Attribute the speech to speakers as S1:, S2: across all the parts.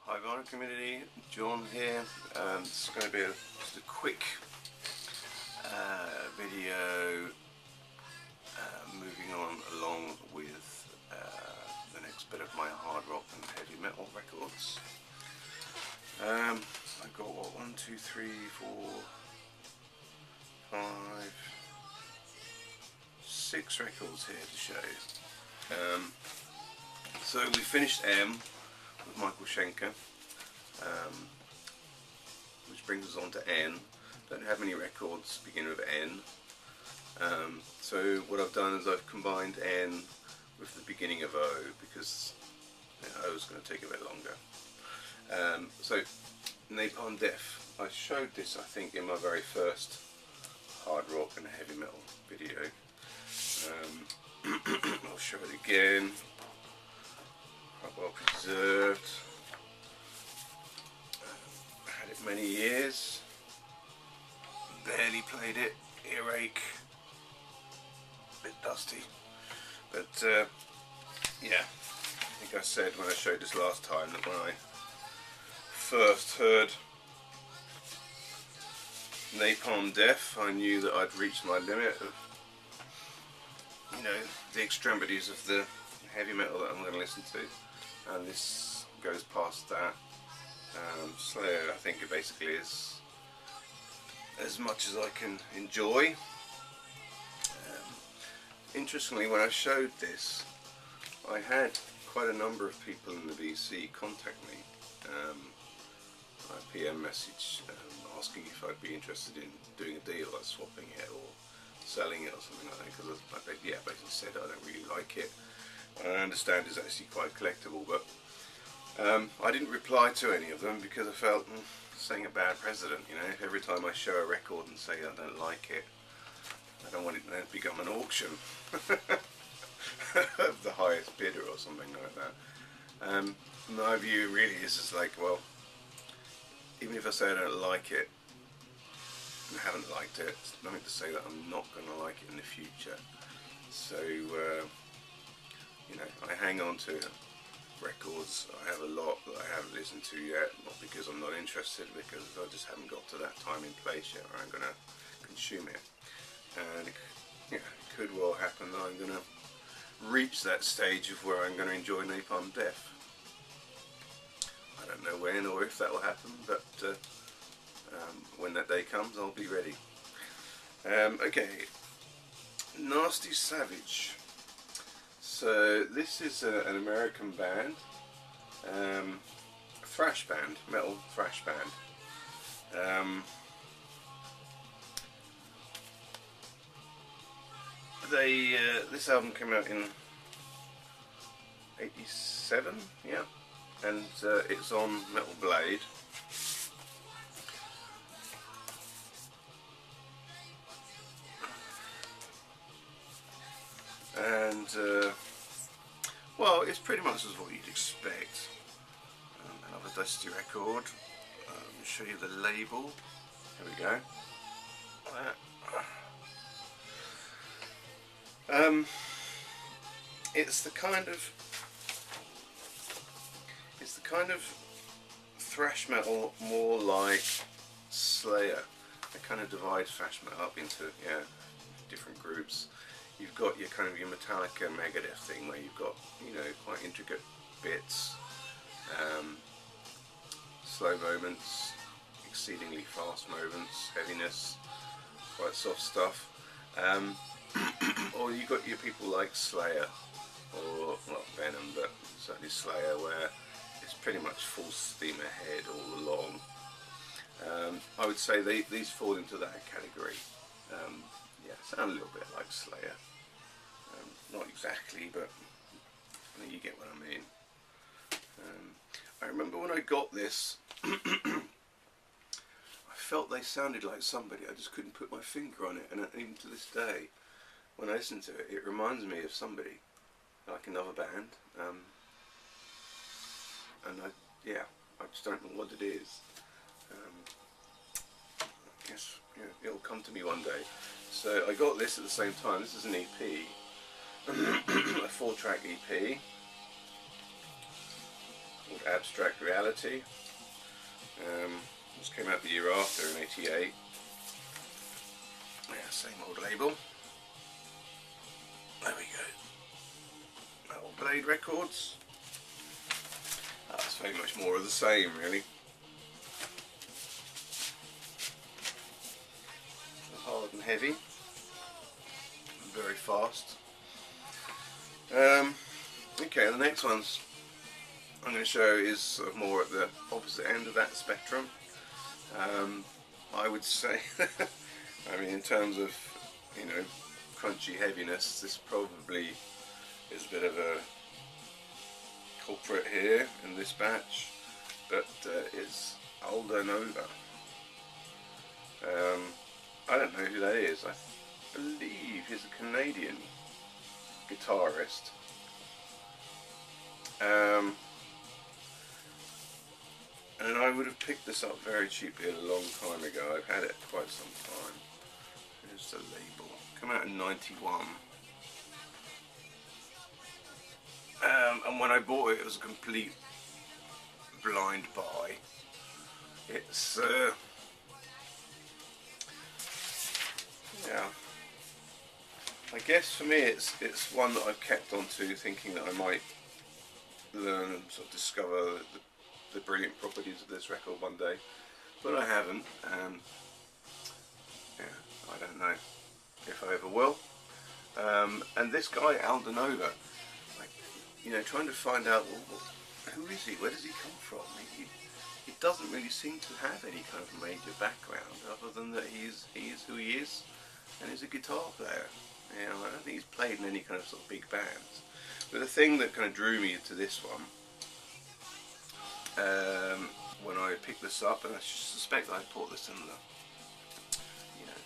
S1: Hi vinyl community, John here. This is going to be just a quick video moving on along with the next bit of my hard rock and heavy metal records. I've got what, 1, 2, 3, 4, 5, 6 records here to show. So we finished M with Michael Schenker, which brings us on to N. Don't have any records beginning with N. So what I've done is I've combined N with the beginning of O, because O is going to take a bit longer. So Napalm Death, I showed this I think in my very first hard rock and heavy metal video. I'll show it again. Quite well preserved. Had it many years. Barely played it. Earache. Bit dusty. But yeah, I think I said when I showed this last time that when I first heard Napalm Death, I knew that I'd reached my limit of, you know, the extremities of the heavy metal that I'm going to listen to, and this goes past that. So I think it basically is as much as I can enjoy. Interestingly, when I showed this, I had quite a number of people in the BC contact me, a PM message asking if I'd be interested in doing a deal, like swapping it or selling it or something like that, because I basically said I don't really like it. I understand it's actually quite collectible, but I didn't reply to any of them because I felt setting a bad precedent. You know, every time I show a record and say I don't like it, I don't want it to become an auction of the highest bidder or something like that. My view really is just like, well, even if I say I don't like it and haven't liked it, it's nothing to say that I'm not going to like it in the future. So you know, I hang on to records. I have a lot that I haven't listened to yet, not because I'm not interested, because I just haven't got to that time and place yet where I'm going to consume it. And it could well happen that I'm going to reach that stage of where I'm going to enjoy Napalm Death. I don't know when or if that will happen, but when that day comes, I'll be ready. Okay, Nasty Savage. So this is an American band, a thrash band, metal thrash band. This album came out in '87, yeah, and it's on Metal Blade. And well, it's pretty much as what you'd expect. Another dusty record. Show you the label. Here we go. It's the kind of thrash metal more like Slayer. They kind of divide thrash metal up into different groups. You've got your kind of your Metallica Megadeth thing where you've got, you know, quite intricate bits, slow moments, exceedingly fast moments, heaviness, quite soft stuff. Or you've got your people like Slayer, or well, Venom, but certainly Slayer, where it's pretty much full steam ahead all along. I would say these fall into that category. Yeah, sound a little bit like Slayer. Not exactly, but I think you get what I mean. I remember when I got this, I felt they sounded like somebody. I just couldn't put my finger on it, and even to this day, when I listen to it, it reminds me of somebody, like another band. And I just don't know what it is. I guess it'll come to me one day. So I got this at the same time. This is an EP, a 4-track EP. called Abstract Reality. This came out the year after in '88. Yeah, same old label. There we go. Old Blade Records. That's very much more of the same, really. Hard and heavy. And very fast. Okay, the next ones I'm going to show is sort of more at the opposite end of that spectrum. I would say, I mean, in terms of, you know, crunchy heaviness, this probably is a bit of a culprit here in this batch, but it's Aldanova. I don't know who that is. I believe he's a Canadian guitarist. And I would have picked this up very cheaply a long time ago. I've had it quite some time. Here's the label. Come out in '91. And when I bought it, it was a complete blind buy. It's yeah. I guess for me, it's one that I've kept onto, thinking that I might learn and sort of discover the brilliant properties of this record one day, but I haven't. Yeah, I don't know if I ever will. And this guy Aldanova, like, you know, trying to find out, well, who is he? Where does he come from? He doesn't really seem to have any kind of major background other than that he is who he is, and he's a guitar player. You know, I don't think he's played in any kind of sort of big bands. But the thing that kind of drew me to this one, when I picked this up, and I suspect I bought this in the, you know,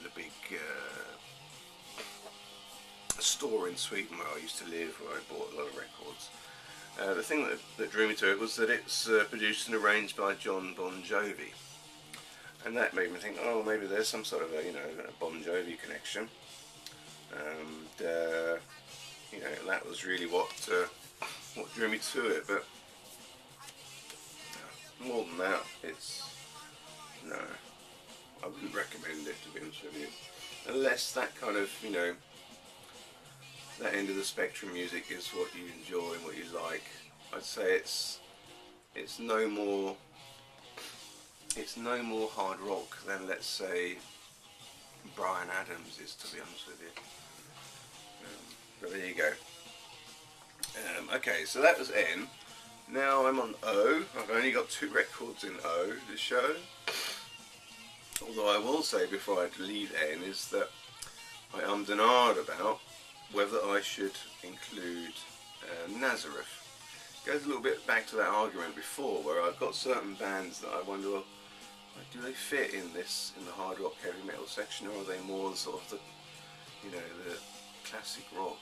S1: the big store in Sweden where I used to live, where I bought a lot of records. The thing that drew me to it was that it's produced and arranged by John Bon Jovi, and that made me think, oh, maybe there's some sort of a, you know, a Bon Jovi connection. And you know, that was really what drew me to it. But more than that, no, I wouldn't recommend it, to be honest with you, unless that kind of, you know, that end of the spectrum music is what you enjoy and what you like. I'd say it's no more hard rock than, let's say, Bryan Adams is, to be honest with you. But there you go. Okay, so that was N. Now I'm on O. I've only got 2 records in O to show. Although I will say before I leave N is that I ummed and ahed about whether I should include Nazareth. It goes a little bit back to that argument before, where I've got certain bands that I wonder, well, do they fit in the hard rock heavy metal section, or are they more sort of the, you know, the classic rock,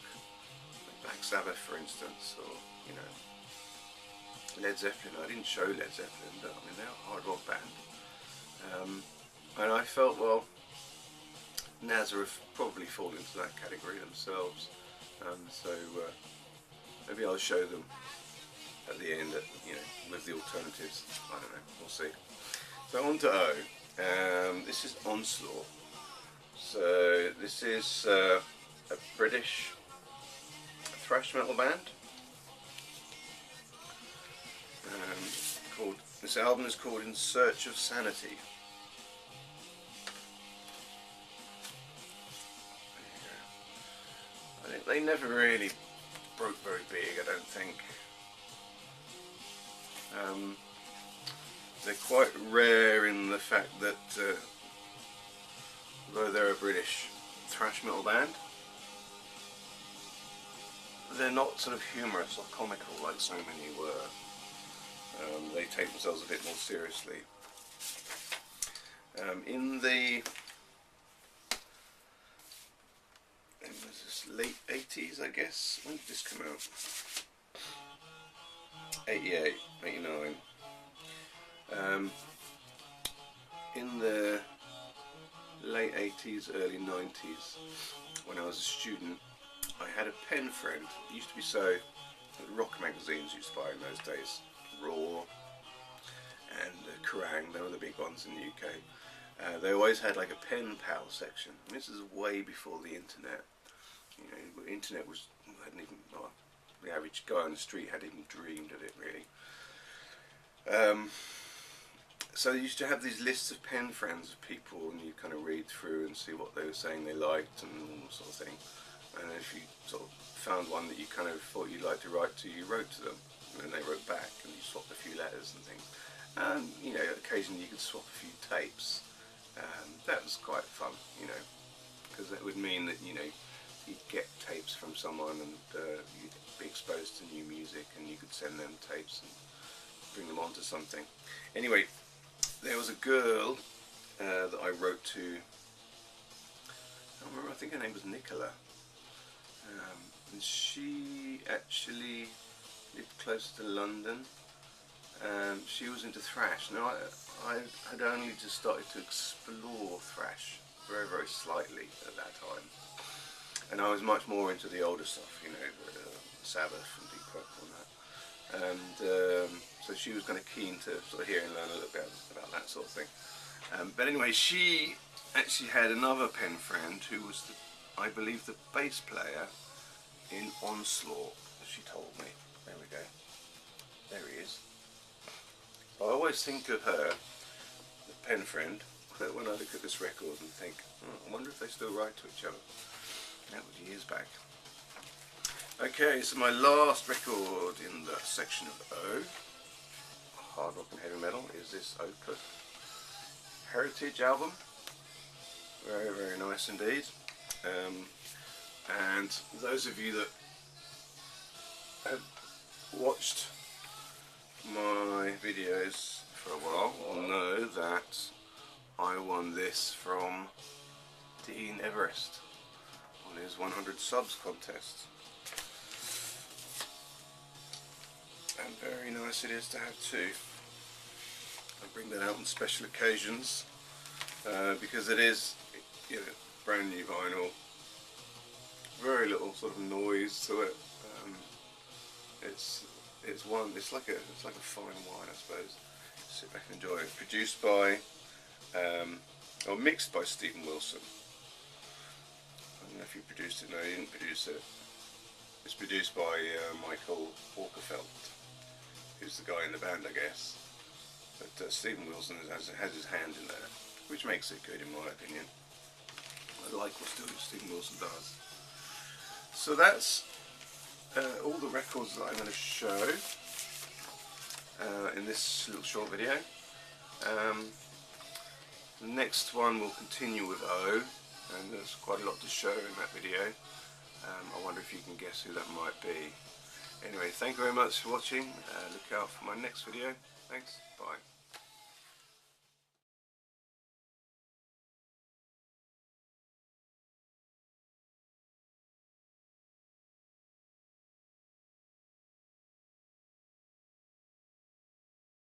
S1: like Black Sabbath, for instance, or, you know, Led Zeppelin. I didn't show Led Zeppelin, but I mean, they're a hard rock band. And I felt, well, Nazareth probably fall into that category themselves, so maybe I'll show them at the end, you know, with the alternatives. I don't know, we'll see. So on to O. This is Onslaught. So this is a British thrash metal band. This album is called In Search of Sanity. I think they never really broke very big, I don't think. They're quite rare in the fact that, although they're a British thrash metal band, they're not sort of humorous or comical like so many were. They take themselves a bit more seriously. In the late 80s, I guess. When did this come out? 88, 89. In the late 80s, early 90s, when I was a student, I had a pen friend. It used to be so rock magazines used to buy in those days. Raw and Kerrang, they were the big ones in the UK. They always had like a pen pal section. And this is way before the internet. You know, the internet hadn't even, well, the average guy on the street hadn't even dreamed of it really. So you used to have these lists of pen friends of people, and you kind of read through and see what they were saying they liked and all that sort of thing. And if you sort of found one that you kind of thought you'd like to write to, you wrote to them, and then they wrote back, and you swapped a few letters and things. And you know, occasionally you could swap a few tapes. That was quite fun, you know, because that would mean that, you know, you'd get tapes from someone, and you'd be exposed to new music, and you could send them tapes and bring them onto something. Anyway, there was a girl that I wrote to. I don't remember, I think her name was Nicola. And she actually lived close to London. She was into thrash. Now I had only just started to explore thrash very, very slightly at that time. And I was much more into the older stuff, you know, Sabbath and Deep Purple and that. And so she was kind of keen to sort of hear and learn a little bit about that sort of thing. But anyway, she actually had another pen friend who was, I believe, the bass player in Onslaught, as she told me. There we go. There he is. I always think of her, the pen friend, when I look at this record and think, I wonder if they still write to each other. That was years back. Okay, so my last record in the section of O, hard rock and heavy metal, is this Opus Heritage album. Very, very nice indeed. And those of you that have watched my videos for a while will know that I won this from Dean Everest on his 100 subs contest. And very nice it is to have two. I bring that out on special occasions because it is, you know, brand new vinyl. Very little sort of noise to it. It's like a fine wine, I suppose. Sit back and enjoy it. Produced by, or mixed by Stephen Wilson. I don't know if he produced it. No, he didn't produce it. It's produced by Michael Walkerfeld, who's the guy in the band, I guess. But Stephen Wilson has his hand in there, which makes it good in my opinion. I like what Stephen Wilson does. So that's all the records that I'm going to show in this little short video. The next one will continue with O, and there's quite a lot to show in that video. I wonder if you can guess who that might be. Anyway, thank you very much for watching. Look out for my next video. Thanks, bye.